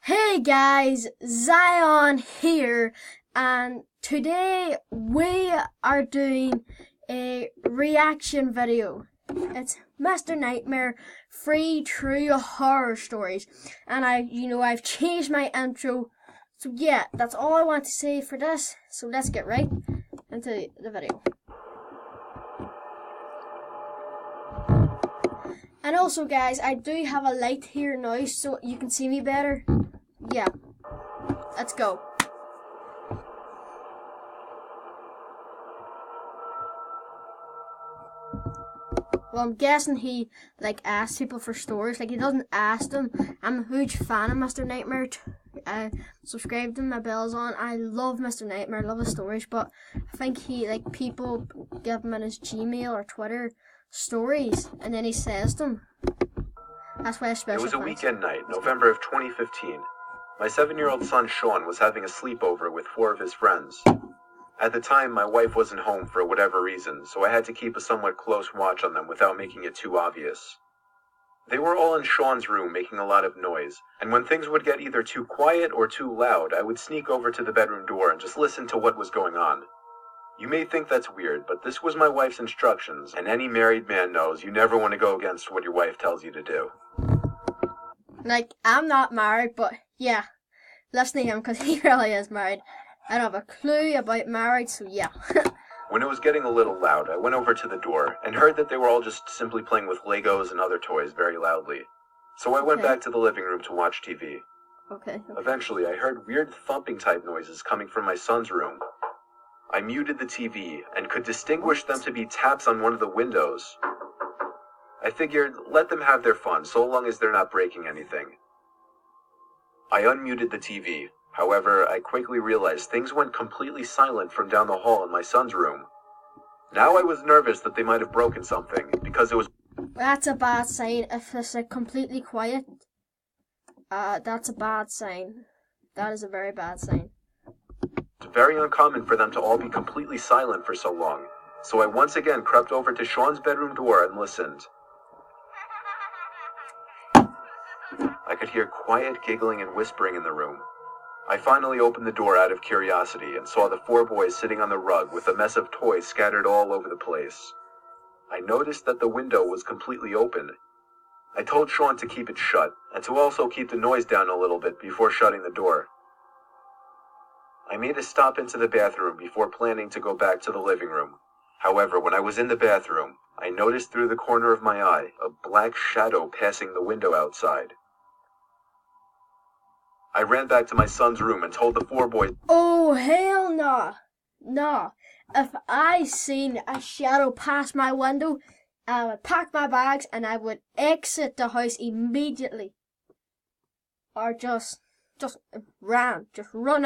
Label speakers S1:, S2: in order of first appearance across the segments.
S1: Hey guys, Zion here, and today we are doing a reaction video. It's Mr. Nightmare 3 True Horror Stories, and I've changed my intro. So yeah, that's all I want to say for this. So let's get right into the video. And also guys, I do have a light here now so you can see me better. Yeah, let's go. Well, I'm guessing he asks people for stories. He doesn't ask them. I'm a huge fan of Mr. Nightmare. I subscribe to him, my bell's on. I love Mr. Nightmare, I love his stories, but I think he people give him in his Gmail or Twitter stories and then he says them. That's why I especially.
S2: It was a weekend night, November of 2015. My 7-year-old son Sean was having a sleepover with 4 of his friends. At the time, my wife wasn't home for whatever reason, so I had to keep a somewhat close watch on them without making it too obvious. They were all in Sean's room making a lot of noise, and when things would get either too quiet or too loud, I would sneak over to the bedroom door and just listen to what was going on. You may think that's weird, but this was my wife's instructions, and any married man knows you never want to go against what your wife tells you to do.
S1: I'm not married, but yeah, listen to him because he really is married. I don't have a clue about married, so yeah.
S2: When it was getting a little loud, I went over to the door and heard that they were all just simply playing with Legos and other toys very loudly. So I went back to the living room to watch TV.
S1: Okay.
S2: Eventually, I heard weird thumping type noises coming from my son's room. I muted the TV and could distinguish them to be taps on one of the windows. I figured, let them have their fun so long as they're not breaking anything. I unmuted the TV. However, I quickly realized things went completely silent from down the hall in my son's room. Now I was nervous that they might have broken something, because it was...
S1: That's a bad sign. If it's completely quiet, that's a bad sign. That is a very bad sign.
S2: It's very uncommon for them to all be completely silent for so long. So I once again crept over to Sean's bedroom door and listened. I could hear quiet giggling and whispering in the room. I finally opened the door out of curiosity and saw the 4 boys sitting on the rug with a mess of toys scattered all over the place. I noticed that the window was completely open. I told Sean to keep it shut and to also keep the noise down a little bit before shutting the door. I made a stop into the bathroom before planning to go back to the living room. However, when I was in the bathroom, I noticed through the corner of my eye a black shadow passing the window outside. I ran back to my son's room and told the 4 boys,
S1: "Oh, hell no. No. If I seen a shadow pass my window, I would pack my bags and I would exit the house immediately. Or just run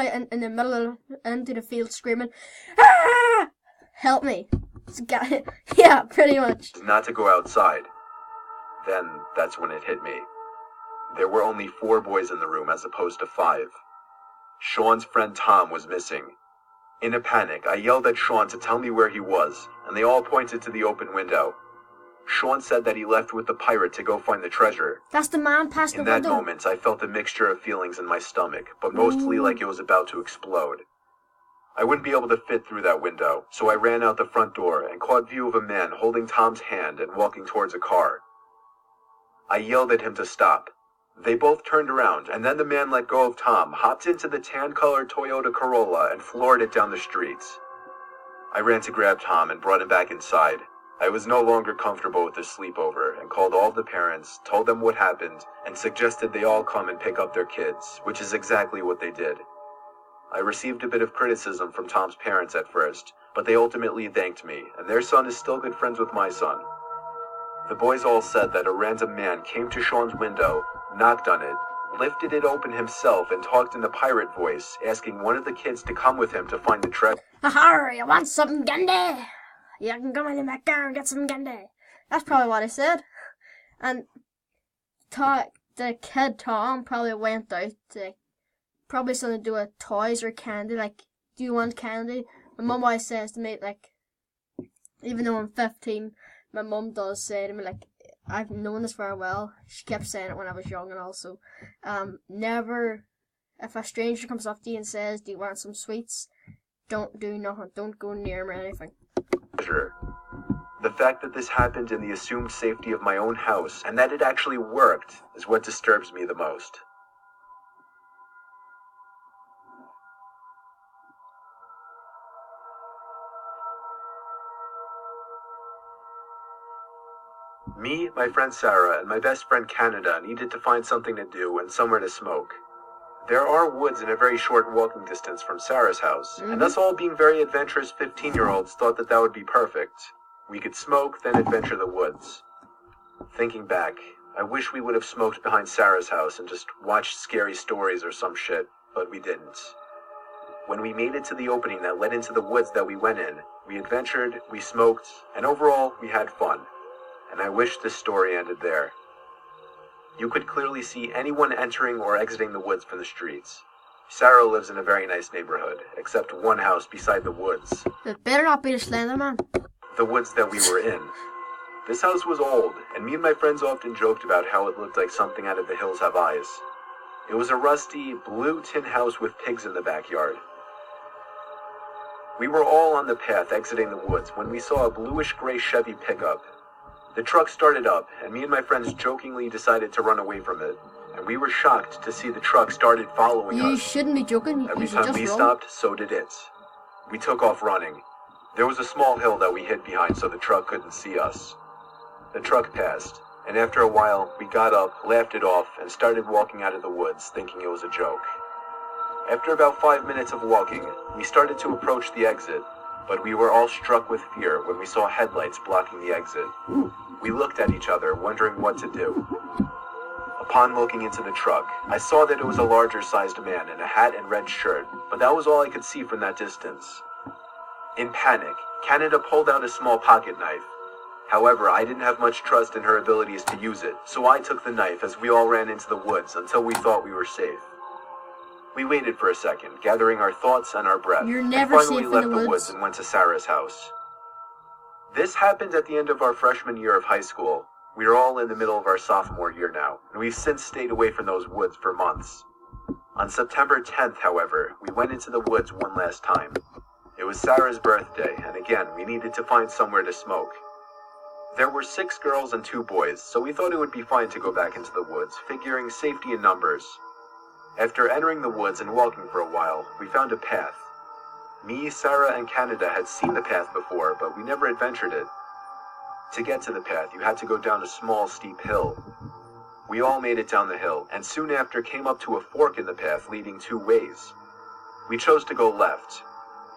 S1: out in the middle of, into the field screaming, ah! Help me." Yeah, pretty much.
S2: Not to go outside. Then that's when it hit me. There were only 4 boys in the room as opposed to 5. Sean's friend Tom was missing. In a panic, I yelled at Sean to tell me where he was, and they all pointed to the open window. Sean said that he left with the pirate to go find the treasure.
S1: That's the man past the window.
S2: In that moment, I felt a mixture of feelings in my stomach, but mostly like it was about to explode. I wouldn't be able to fit through that window, so I ran out the front door and caught view of a man holding Tom's hand and walking towards a car. I yelled at him to stop. They both turned around, and then the man let go of Tom, hopped into the tan-colored Toyota Corolla, and floored it down the streets. I ran to grab Tom and brought him back inside. I was no longer comfortable with the sleepover, and called all the parents, told them what happened, and suggested they all come and pick up their kids, which is exactly what they did. I received a bit of criticism from Tom's parents at first, but they ultimately thanked me, and their son is still good friends with my son. The boys all said that a random man came to Sean's window, knocked on it, lifted it open himself, and talked in a pirate voice, asking one of the kids to come with him to find the treasure.
S1: "Aha, you want some candy? You can come in the back there and get some candy." That's probably what I said. And the kid Tom probably went out to probably something to do with toys or candy. Do you want candy? My mum always says to me, even though I'm 15, my mum does say to me, I've known this very well. She kept saying it when I was young, and also, never, if a stranger comes up to you and says, "Do you want some sweets?" Don't do nothing. Don't go near them or anything.
S2: The fact that this happened in the assumed safety of my own house, and that it actually worked, is what disturbs me the most. Me, my friend Sarah, and my best friend Canada needed to find something to do and somewhere to smoke. There are woods in a very short walking distance from Sarah's house, and us all being very adventurous 15-year-olds thought that that would be perfect. We could smoke, then adventure the woods. Thinking back, I wish we would have smoked behind Sarah's house and just watched scary stories or some shit, but we didn't. When we made it to the opening that led into the woods that we went in, we adventured, we smoked, and overall, we had fun. And I wish this story ended there. You could clearly see anyone entering or exiting the woods from the streets. Sarah lives in a very nice neighborhood, except one house beside the woods.
S1: It better not be the Slender Man.
S2: The woods that we were in. This house was old, and me and my friends often joked about how it looked like something out of The Hills Have Eyes. It was a rusty, blue tin house with pigs in the backyard. We were all on the path exiting the woods when we saw a bluish-gray Chevy pickup. The truck started up, and me and my friends jokingly decided to run away from it, and we were shocked to see the truck started following us.
S1: You shouldn't be joking.
S2: Every
S1: You should
S2: time
S1: just
S2: we
S1: run.
S2: stopped, so did it. We took off running. There was a small hill that we hid behind so the truck couldn't see us. The truck passed, and after a while, we got up, laughed it off, and started walking out of the woods, thinking it was a joke. After about 5 minutes of walking, we started to approach the exit, but we were all struck with fear when we saw headlights blocking the exit. We looked at each other, wondering what to do. Upon looking into the truck, I saw that it was a larger-sized man in a hat and red shirt, but that was all I could see from that distance. In panic, Canada pulled out a small pocket knife. However, I didn't have much trust in her abilities to use it, so I took the knife as we all ran into the woods until we thought we were safe. We waited for a second, gathering our thoughts and our breath,
S1: You're
S2: and
S1: never
S2: finally
S1: safe in
S2: left
S1: the
S2: the
S1: woods.
S2: woods and went to Sarah's house. This happened at the end of our freshman year of high school. We are all in the middle of our sophomore year now, and we've since stayed away from those woods for months. On September 10th, however, we went into the woods one last time. It was Sarah's birthday, and again, we needed to find somewhere to smoke. There were 6 girls and 2 boys, so we thought it would be fine to go back into the woods, figuring safety in numbers. After entering the woods and walking for a while, we found a path. Me, Sarah, and Canada had seen the path before, but we never adventured it. To get to the path, you had to go down a small, steep hill. We all made it down the hill, and soon after came up to a fork in the path leading 2 ways. We chose to go left.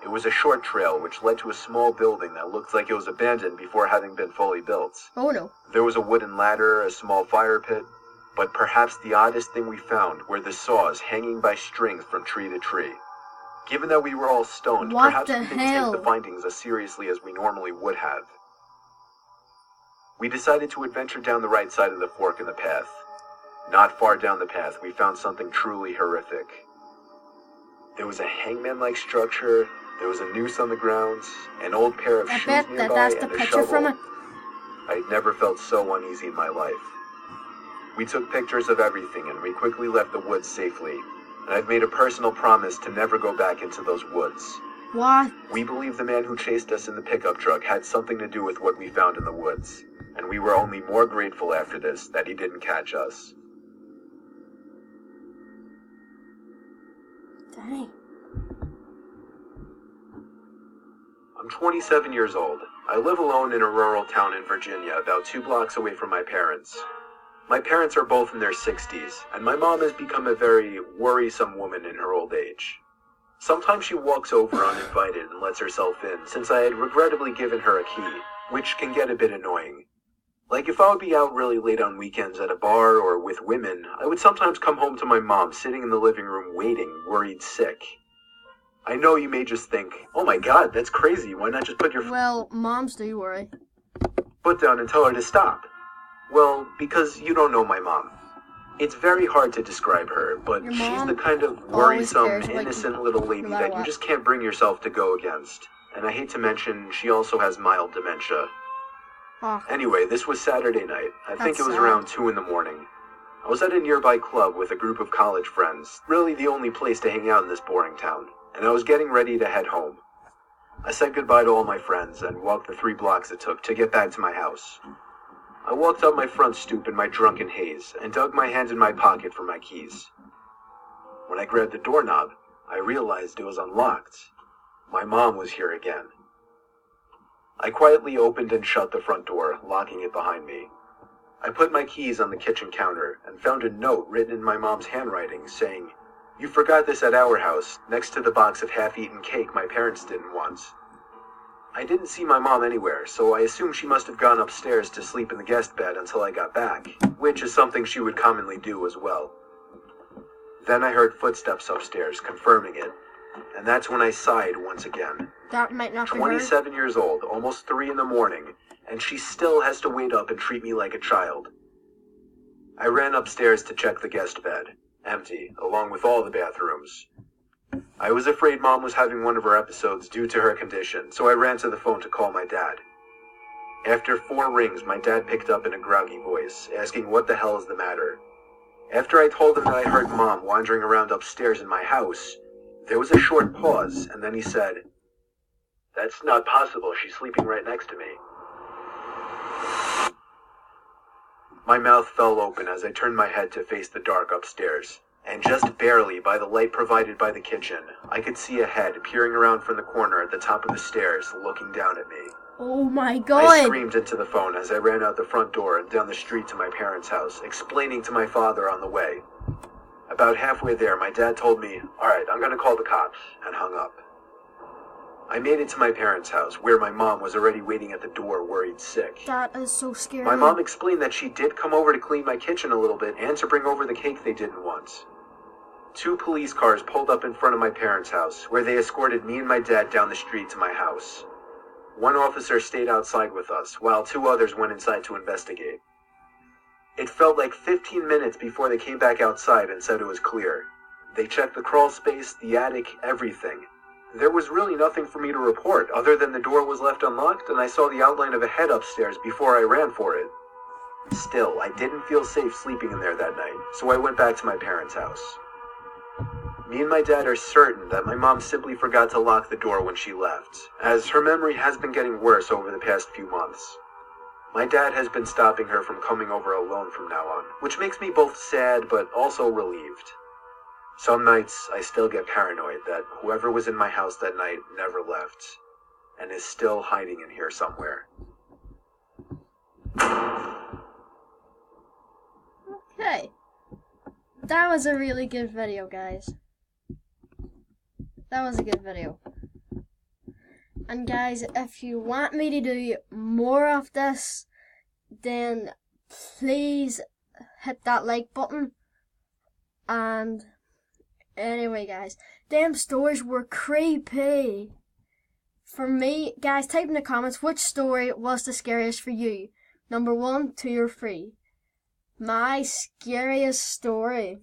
S2: It was a short trail which led to a small building that looked like it was abandoned before having been fully built.
S1: Oh no.
S2: There was a wooden ladder, a small fire pit, but perhaps the oddest thing we found were the saws hanging by strings from tree to tree. Given that we were all stoned,
S1: What
S2: perhaps
S1: the
S2: we didn't
S1: hell?
S2: take the findings as seriously as we normally would have. We decided to adventure down the right side of the fork in the path. Not far down the path, we found something truly horrific. There was a hangman-like structure, there was a noose on the ground, an old pair of
S1: I
S2: shoes
S1: bet
S2: nearby,
S1: that that's the
S2: and a
S1: picture
S2: shovel.
S1: from it.
S2: I'd never felt so uneasy in my life. We took pictures of everything and we quickly left the woods safely, and I've made a personal promise to never go back into those woods.
S1: What?
S2: We believe the man who chased us in the pickup truck had something to do with what we found in the woods, and we were only more grateful after this that he didn't catch us.
S1: Dang.
S2: I'm 27 years old. I live alone in a rural town in Virginia, about 2 blocks away from my parents. My parents are both in their 60s, and my mom has become a very worrisome woman in her old age. Sometimes she walks over uninvited and lets herself in, since I had regrettably given her a key, which can get a bit annoying. Like if I would be out really late on weekends at a bar or with women, I would sometimes come home to my mom sitting in the living room waiting, worried sick. I know you may just think, oh my god, that's crazy, why not just put your
S1: Well, moms do worry.
S2: foot down and tell her to stop? Well, because you don't know my mom. It's very hard to describe her, but
S1: Your
S2: she's
S1: mom
S2: the kind of
S1: always
S2: worrisome,
S1: cares about
S2: innocent
S1: you,
S2: little lady
S1: no matter
S2: that you
S1: what.
S2: just can't bring yourself to go against. And I hate to mention, she also has mild dementia.
S1: Oh,
S2: Anyway, this was Saturday night. I think it was
S1: sad.
S2: around 2 in the morning. I was at a nearby club with a group of college friends, really the only place to hang out in this boring town, and I was getting ready to head home. I said goodbye to all my friends and walked the 3 blocks it took to get back to my house. I walked up my front stoop in my drunken haze and dug my hand in my pocket for my keys. When I grabbed the doorknob, I realized it was unlocked. My mom was here again. I quietly opened and shut the front door, locking it behind me. I put my keys on the kitchen counter and found a note written in my mom's handwriting saying, "You forgot this at our house, next to the box of half-eaten cake my parents didn't want." I didn't see my mom anywhere, so I assumed she must have gone upstairs to sleep in the guest bed until I got back, which is something she would commonly do as well. Then I heard footsteps upstairs, confirming it, and that's when I sighed once again.
S1: that might not be her.
S2: 27 years old, almost 3 in the morning, and she still has to wait up and treat me like a child. I ran upstairs to check the guest bed, empty, along with all the bathrooms. I was afraid Mom was having one of her episodes due to her condition, so I ran to the phone to call my dad. After 4 rings, my dad picked up in a groggy voice, asking what the hell is the matter. After I told him that I heard Mom wandering around upstairs in my house, there was a short pause, and then he said, "That's not possible, she's sleeping right next to me." My mouth fell open as I turned my head to face the dark upstairs, and just barely by the light provided by the kitchen, I could see a head peering around from the corner at the top of the stairs, looking down at me.
S1: Oh my
S2: I
S1: god.
S2: screamed into the phone as I ran out the front door and down the street to my parents' house, explaining to my father on the way. About halfway there, my dad told me, "Alright, I'm gonna call the cops," and hung up. I made it to my parents' house, where my mom was already waiting at the door, worried sick.
S1: That is so scary.
S2: My mom explained that she did come over to clean my kitchen a little bit and to bring over the cake they didn't want. 2 police cars pulled up in front of my parents' house, where they escorted me and my dad down the street to my house. 1 officer stayed outside with us, while 2 others went inside to investigate. It felt like 15 minutes before they came back outside and said it was clear. They checked the crawl space, the attic, everything. There was really nothing for me to report, other than the door was left unlocked and I saw the outline of a head upstairs before I ran for it. Still, I didn't feel safe sleeping in there that night, so I went back to my parents' house. Me and my dad are certain that my mom simply forgot to lock the door when she left, as her memory has been getting worse over the past few months. My dad has been stopping her from coming over alone from now on, which makes me both sad but also relieved. Some nights, I still get paranoid that whoever was in my house that night never left, and is still hiding in here somewhere.
S1: Okay. That was a really good video, guys. That was a good video. And guys, if you want me to do more of this, then please hit that like button. And anyway, guys, them stories were creepy. For me, guys, type in the comments which story was the scariest for you. Number 1, 2, or 3. My scariest story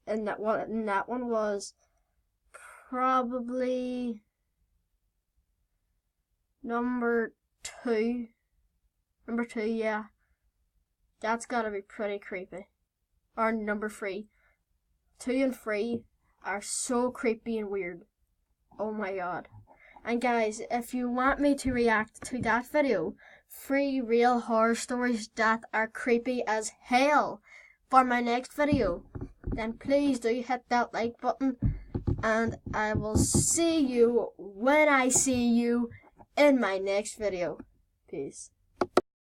S1: in that one was probably number 2. Number 2, yeah. That's gotta be pretty creepy. Or number 3. 2 and 3 are so creepy and weird. Oh my god. And guys, if you want me to react to that video, 3 real horror stories that are creepy as hell for my next video, then please do hit that like button. And I will see you when I see you in my next video. Peace.